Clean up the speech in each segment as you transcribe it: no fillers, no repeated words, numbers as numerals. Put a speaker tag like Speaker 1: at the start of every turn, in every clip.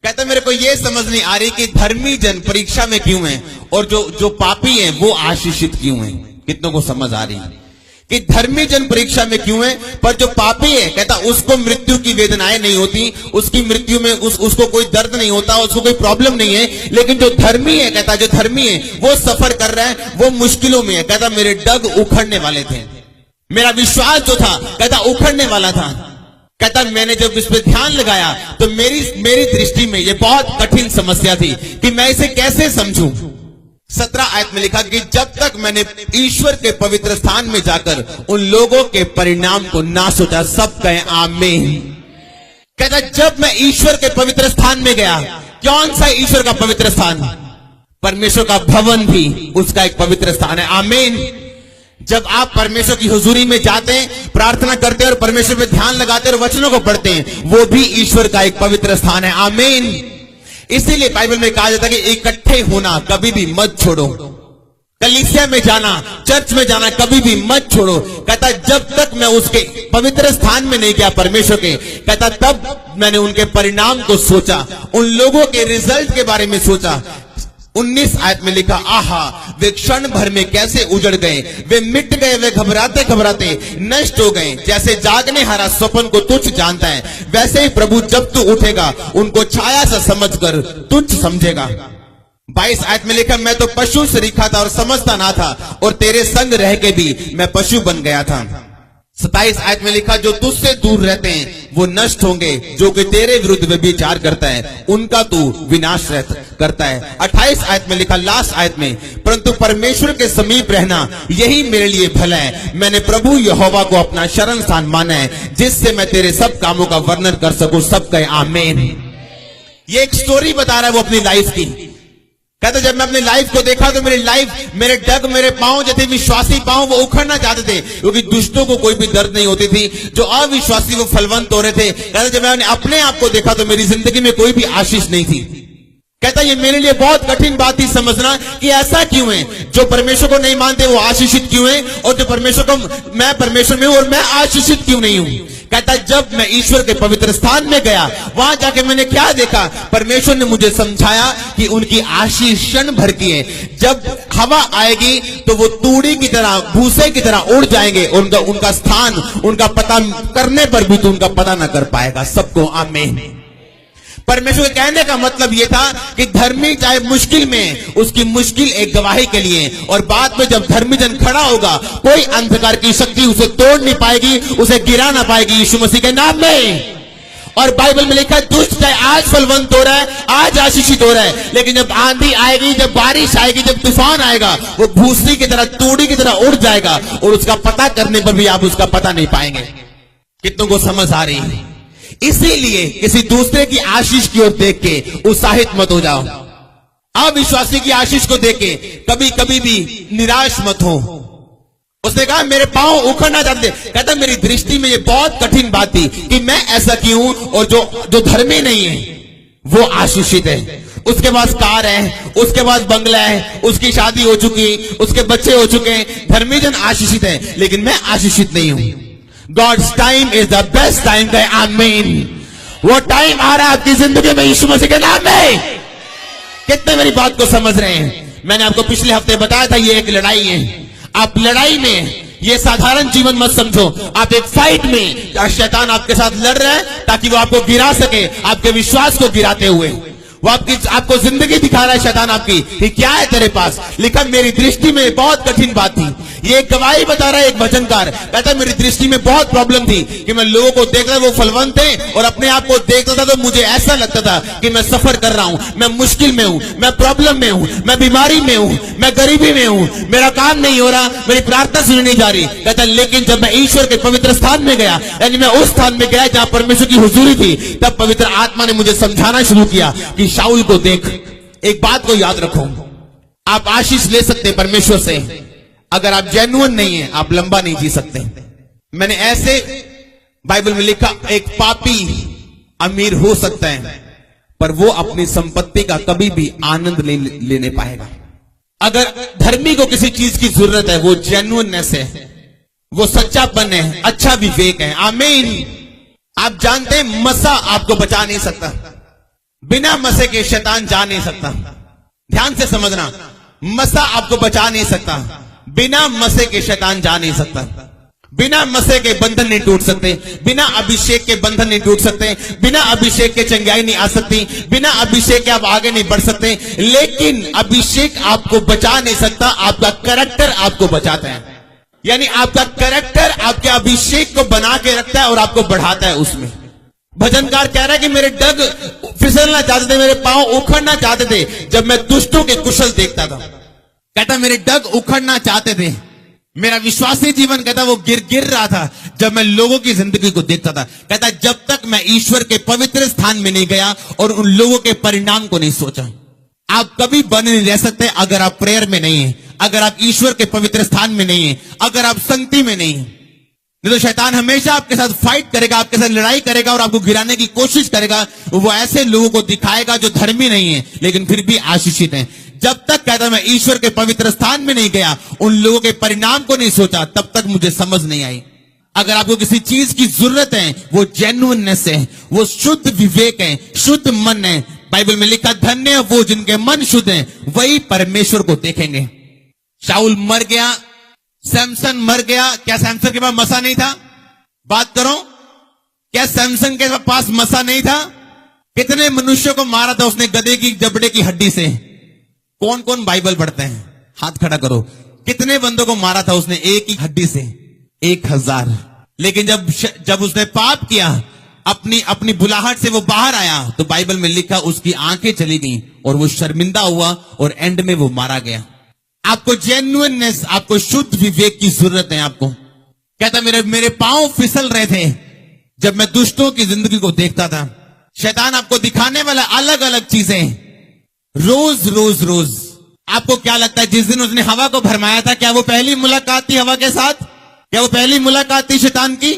Speaker 1: कहता मेरे को ये समझ नहीं आ रही कि धर्मी जन परीक्षा में क्यों हैं और जो पापी हैं वो आशीषित क्यों हैं। कितनों को समझ आ रही कि धर्मी जन परीक्षा में क्यों है, पर जो पापी है कहता उसको मृत्यु की वेदनाएं नहीं होती, उसकी मृत्यु में उसको कोई दर्द नहीं होता, उसको कोई प्रॉब्लम नहीं है। लेकिन जो धर्मी है कहता जो धर्मी है वो सफर कर रहा है, वो मुश्किलों में है। कहता मेरे डग उखड़ने वाले थे, मेरा विश्वास जो था कहता उखड़ने वाला था। कहता मैंने जब इस पे ध्यान लगाया तो मेरी दृष्टि में ये बहुत कठिन समस्या थी कि मैं इसे कैसे समझूं। 17 आयत में लिखा कि जब तक मैंने ईश्वर के पवित्र स्थान में जाकर उन लोगों के परिणाम को ना सोचा। सब कहें आमीन। कहता जब मैं ईश्वर के पवित्र स्थान में गया, कौन सा ईश्वर का पवित्र स्थान? परमेश्वर का भवन भी उसका एक पवित्र स्थान है। आमीन। जब आप परमेश्वर की हुजूरी में जाते हैं, प्रार्थना करते हैं और परमेश्वर पे ध्यान लगाते हैं और वचनों को पढ़ते हैं, वो भी ईश्वर का एक पवित्र स्थान है। आमीन। इसीलिए बाइबल में कहा जाता है कि इकट्ठे होना कभी भी मत छोड़ो, कलीसिया में जाना, चर्च में जाना कभी भी मत छोड़ो। कहता जब तक मैं उसके पवित्र स्थान में नहीं गया परमेश्वर के, कहता तब मैंने उनके परिणाम को सोचा, उन लोगों के रिजल्ट के बारे में सोचा। 19 आयत में लिखा आहा वे क्षण भर में कैसे उजड़ गए, वे मिट गए, वे घबराते घबराते नष्ट हो गए। जैसे जागने हारा स्वप्न को तुच्छ जानता है, वैसे ही प्रभु जब तू उठेगा उनको छाया सा समझकर तुच्छ समझेगा। 22 आयत में लिखा मैं तो पशु सरीखा था और समझता ना था, और तेरे संग रह के भी मैं पशु बन गया था। 27 आयत में लिखा जो तुझसे दूर रहते हैं वो नष्ट होंगे, जो कि तेरे विरुद्ध व्यभिचार करता है उनका तू विनाश करता है। 28 आयत में लिखा लास्ट आयत में परंतु परमेश्वर के समीप रहना यही मेरे लिए भला है। मैंने प्रभु यहोवा को अपना शरण स्थान माना है, जिससे मैं तेरे सब कामों का वर्णन कर सकूं। सब कहे आमीन। ये एक स्टोरी बता रहा है वो अपनी लाइफ की। कहते जब मैं अपनी लाइफ को देखा तो मेरी लाइफ, मेरे डग, मेरे पांव जैसे विश्वासी पांव वो उखड़ना चाहते थे, क्योंकि दुष्टों को कोई भी दर्द नहीं होती थी, जो अविश्वासी वो फलवंत हो रहे थे। कहते जब मैंने अपने आप को देखा तो मेरी जिंदगी में कोई भी आशीष नहीं थी। कहता ये मेरे लिए बहुत कठिन बात थी समझना कि ऐसा क्यों है, जो परमेश्वर को नहीं मानते वो आशीषित क्यों है, और जो परमेश्वर को, मैं परमेश्वर में हूं और मैं आशीषित क्यों नहीं हूं। कहता जब मैं ईश्वर के पवित्र स्थान में गया, वहां जाके मैंने क्या देखा, परमेश्वर ने मुझे समझाया कि उनकी आशीष क्षण भर की है। जब हवा आएगी तो वो तूड़ी की तरह, भूसे की तरह उड़ जाएंगे, उनका स्थान, उनका पता करने पर भी तो उनका पता ना कर पाएगा। सबको आमीन। परमेश्वर के कहने का मतलब यह था कि धर्मी चाहे मुश्किल में, उसकी मुश्किल एक गवाही के लिए, और बाद में जब धर्मी जन खड़ा होगा कोई अंधकार की शक्ति उसे तोड़ नहीं पाएगी, उसे गिरा ना पाएगी, यीशु मसीह के नाम में। और बाइबल में लिखा है दुष्ट चाहे आज फलवंत हो रहा है, आज आशीषित हो रहा है, लेकिन जब आंधी आएगी, जब बारिश आएगी, जब तूफान आएगा, वो भूसी की तरह, तूड़ी की तरह उड़ जाएगा, और उसका पता करने पर भी आप उसका पता नहीं पाएंगे। कितनों को समझ आ रही है? इसीलिए किसी दूसरे की आशीष की ओर देख के उत्साहित मत हो जाओ। अविश्वासी की आशीष को देख के कभी कभी भी निराश मत हो। उसने कहा मेरे पांव उखड़ना चाहते। कहता मेरी दृष्टि में ये बहुत कठिन बात थी कि मैं ऐसा क्यों, और जो धर्मी नहीं है वो आशीषित है। उसके पास कार है, उसके पास बंगला है, उसकी शादी हो चुकी, उसके बच्चे हो चुके हैं, धर्मी जन आशीषित है, लेकिन मैं आशीषित नहीं हूं। God's time is the best time। कहे आमीन। वो टाइम आ रहा है आपकी जिंदगी में यीशु मसीह के नाम में। कितने मेरी बात को समझ रहे हैं? मैंने आपको पिछले हफ्ते बताया था ये एक लड़ाई है। आप लड़ाई में, ये साधारण जीवन मत समझो, आप एक फाइट में, शैतान आपके साथ लड़ रहा है ताकि वो आपको गिरा सके, आपके विश्वास को गिराते हुए। वो आपको जिंदगी दिखा रहा है शैतान आपकी कि क्या है तेरे पास। लिखा मेरी दृष्टि में बहुत कठिन बात थी। ये गवाही बता रहा है एक वचनकार, कहता मेरी दृष्टि में बहुत प्रॉब्लम थी कि मैं लोगों को देखता था वो फलवंत थे, और अपने आप को देखता था तो मुझे ऐसा लगता था कि मैं सफर कर रहा हूं, मैं मुश्किल में हूं, मैं प्रॉब्लम में हूं, मैं बीमारी में हूं, मैं गरीबी में हूं, मेरा काम नहीं हो रहा, मेरी प्रार्थना सुनी नहीं जा रही। कहता लेकिन जब मैं ईश्वर के पवित्र स्थान में गया, यानी मैं उस स्थान में गया जहां परमेश्वर की हुजूरी थी, तब पवित्र आत्मा ने मुझे समझाना शुरू किया कि शाऊल को देख। एक बात को याद रखो, आप आशीष ले सकते परमेश्वर से, अगर आप जेन्युइन नहीं है आप लंबा नहीं जी सकते। मैंने ऐसे बाइबल में लिखा एक पापी अमीर हो सकता है, पर वो अपनी संपत्ति का कभी भी आनंद नहीं लेने पाएगा। अगर धर्मी को किसी चीज की जरूरत है, वो जेन्युइननेस है, वो सच्चापन है, अच्छा विवेक है। आमीन। आप जानते हैं मसा आपको बचा नहीं सकता। बिना मसे के शैतान जा नहीं सकता। ध्यान से समझना, मसा आपको बचा नहीं सकता। बिना मसे के शैतान जा नहीं सकता। बिना मसे के बंधन नहीं टूट सकते। बिना अभिषेक के बंधन नहीं टूट सकते। बिना अभिषेक के चंगाई नहीं आ सकती। बिना अभिषेक के आप आगे नहीं बढ़ सकते। लेकिन अभिषेक आपको बचा नहीं सकता, आपका कैरेक्टर आपको बचाता है। यानी आपका कैरेक्टर आपके अभिषेक को बना के रखता है और आपको बढ़ाता है उसमें। भजनकार कह रहा है कि मेरे डग फिसलना चाहते थे, मेरे पांव उखड़ना चाहते थे जब मैं दुष्टों के कुशल देखता था। कहता मेरे डग उखड़ना चाहते थे, मेरा विश्वासी जीवन कहता वो गिर रहा था जब मैं लोगों की जिंदगी को देखता था। कहता जब तक मैं ईश्वर के पवित्र स्थान में नहीं गया और उन लोगों के परिणाम को नहीं सोचा। आप कभी बने नहीं रह सकते अगर आप प्रेयर में नहीं है, अगर आप ईश्वर के पवित्र स्थान में नहीं है, अगर आप संगति में नहीं है। नहीं तो शैतान हमेशा आपके साथ फाइट करेगा, आपके साथ लड़ाई करेगा और आपको गिराने की कोशिश करेगा। वो ऐसे लोगों को दिखाएगा जो धर्मी नहीं है लेकिन फिर भी आशीषित हैं। जब तक कहता मैं ईश्वर के पवित्र स्थान में नहीं गया, उन लोगों के परिणाम को नहीं सोचा, तब तक मुझे समझ नहीं आई। अगर आपको किसी चीज की जरूरत है, वो जेन्युइननेस है, वो शुद्ध विवेक है, शुद्ध मन है। बाइबल में लिखा धन्य है वो जिनके मन शुद्ध हैं, वही परमेश्वर को देखेंगे। शाऊल मर गया, सैमसन मर गया। क्या सैमसन के पास मसा नहीं था? बात करो, क्या सैमसन के पास मसा नहीं था? कितने मनुष्यों को मारा था उसने गधे की जबड़े की हड्डी से? कौन कौन बाइबल पढ़ते हैं? हाथ खड़ा करो। कितने बंदों को मारा था उसने एक ही हड्डी से? 1000। लेकिन जब उसने पाप किया, अपनी बुलाहट से वो बाहर आया, तो बाइबल में लिखा उसकी आंखें चली गई और वो शर्मिंदा हुआ और एंड में वो मारा गया। आपको जेन्युइननेस, आपको शुद्ध विवेक की जरूरत है। आपको कहता मेरे पांव फिसल रहे थे जब मैं दुष्टों की जिंदगी को देखता था। शैतान आपको दिखाने वाला अलग अलग चीजें रोज। आपको क्या लगता है जिस दिन उसने हवा को भरमाया था, क्या वो पहली मुलाकात थी हवा के साथ? क्या वो पहली मुलाकात थी शैतान की?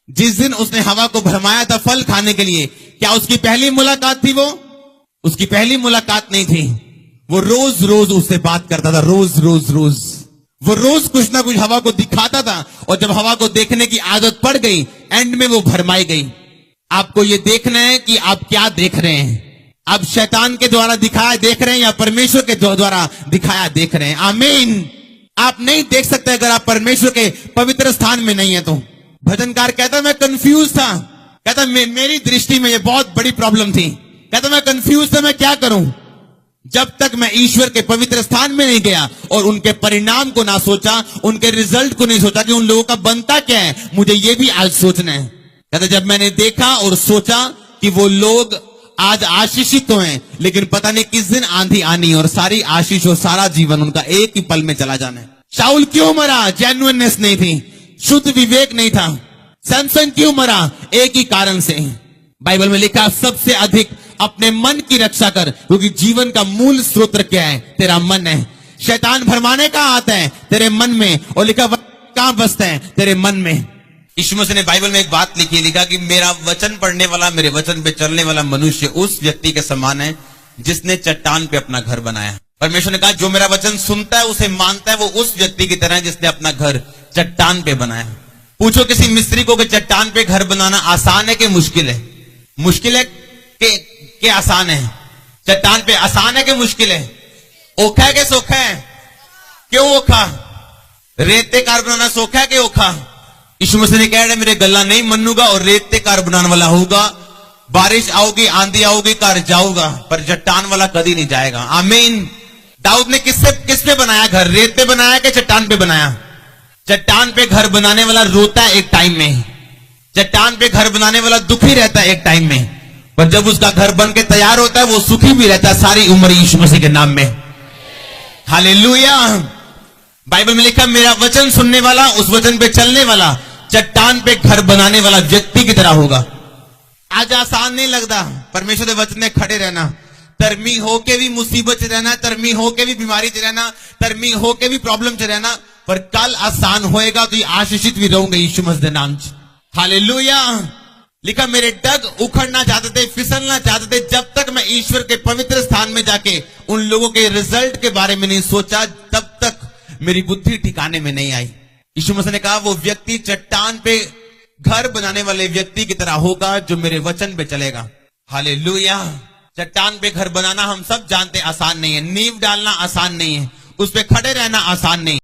Speaker 1: जिस दिन उसने हवा को भरमाया था फल खाने के लिए, क्या उसकी पहली मुलाकात थी? वो उसकी पहली मुलाकात नहीं थी। वो रोज उससे बात करता था, रोज। वो रोज कुछ ना कुछ हवा को दिखाता था और जब हवा को देखने की आदत पड़ गई, एंड में वो भरमाई गई। आपको ये देखना है कि आप क्या देख रहे हैं। आप शैतान के द्वारा दिखाया देख रहे हैं या परमेश्वर के द्वारा दिखाया देख रहे हैं? आमीन। आप नहीं देख सकते अगर आप परमेश्वर के पवित्र स्थान में नहीं है तो। भजनकार कहता मैं कंफ्यूज था। कहता मेरी दृष्टि में ये बहुत बड़ी प्रॉब्लम थी। कहता मैं कंफ्यूज था, मैं क्या करूं? जब तक मैं ईश्वर के पवित्र स्थान में नहीं गया और उनके परिणाम को ना सोचा, उनके रिजल्ट को नहीं सोचा कि उन लोगों का बनता क्या है, मुझे ये भी आज सोचना है। कहता जब मैंने देखा और सोचा कि वो लोग आज आशीषित तो हैं, लेकिन पता नहीं किस दिन आंधी आनी और सारी आशीष और सारा जीवन उनका एक ही पल में चला जाना है। शाऊल क्यों मरा? जेन्युइननेस नहीं थी, शुद्ध विवेक नहीं था। सैमसन क्यों मरा? एक ही कारण से। बाइबल में लिखा सबसे अधिक अपने मन की रक्षा कर, क्योंकि जीवन का मूल स्रोत क्या है? तेरा मन है। शैतान भरमाने कहां आता है? तेरे मन में। और लिखा कहां बसता है? तेरे मन में। यीशु मसीह ने बाइबल में एक बात लिखी, लिखा कि मेरा वचन पढ़ने वाला, मेरे वचन पे चलने वाला मनुष्य उस व्यक्ति के समान है जिसने चट्टान पे अपना घर बनाया। परमेश्वर ने कहा जो मेरा वचन सुनता है, उसे मानता है, वो उस व्यक्ति की तरह है जिसने अपना घर चट्टान पे बनाया। पूछो किसी मिस्त्री को कि चट्टान पे घर बनाना आसान है कि मुश्किल है? मुश्किल है कि आसान है? चट्टान पे आसान है कि मुश्किल है? ओखा है कि सोखा है? क्यों ओखा? रेते कार बनाना सोखा है कि ओखा? यीशु मसीह ने कह रहे मेरे गला नहीं मनूंगा और रेते कार बनाने वाला होगा। बारिश आओगी, आंधी आओगी, कार जाऊंगा, पर चट्टान वाला कभी नहीं जाएगा। आमीन। दाऊद ने किस पे बनाया घर? रेत पे बनाया कि चट्टान पे बनाया? चट्टान पे घर बनाने वाला रोता है एक टाइम में, चट्टान पे घर बनाने वाला दुखी रहता है एक टाइम में, पर जब उसका घर बन के तैयार होता है वो सुखी भी रहता है सारी उम्र यीशु मसीह के नाम में। हालेलुया। बाइबल में लिखा मेरा वचन सुनने वाला, उस वचन पे चलने वाला, चट्टान पे घर बनाने वाला व्यक्ति की तरह होगा। आज आसान नहीं लगता परमेश्वर के वचन में खड़े रहना, तरमी होके भी मुसीबत च रहना, तरमी होके भी बीमारी च रहना, तरमी होके भी प्रॉब्लम च रहना, पर कल आसान होएगा तो ये आशीषित भी रहूंगे यीशु मसीह के नाम से। हालेलुया। लिखा मेरे डग उखड़ना चाहते थे, फिसलना चाहते थे, जब तक मैं ईश्वर के पवित्र स्थान में जाके उन लोगों के रिजल्ट के बारे में नहीं सोचा, तब तक मेरी बुद्धि ठिकाने में नहीं आई। यीशु मसीह ने कहा वो व्यक्ति चट्टान पे घर बनाने वाले व्यक्ति की तरह होगा जो मेरे वचन पे चलेगा। हालेलुया। चट्टान पे घर बनाना हम सब जानते आसान नहीं है, नींव डालना आसान नहीं है, उस पे खड़े रहना आसान नहीं।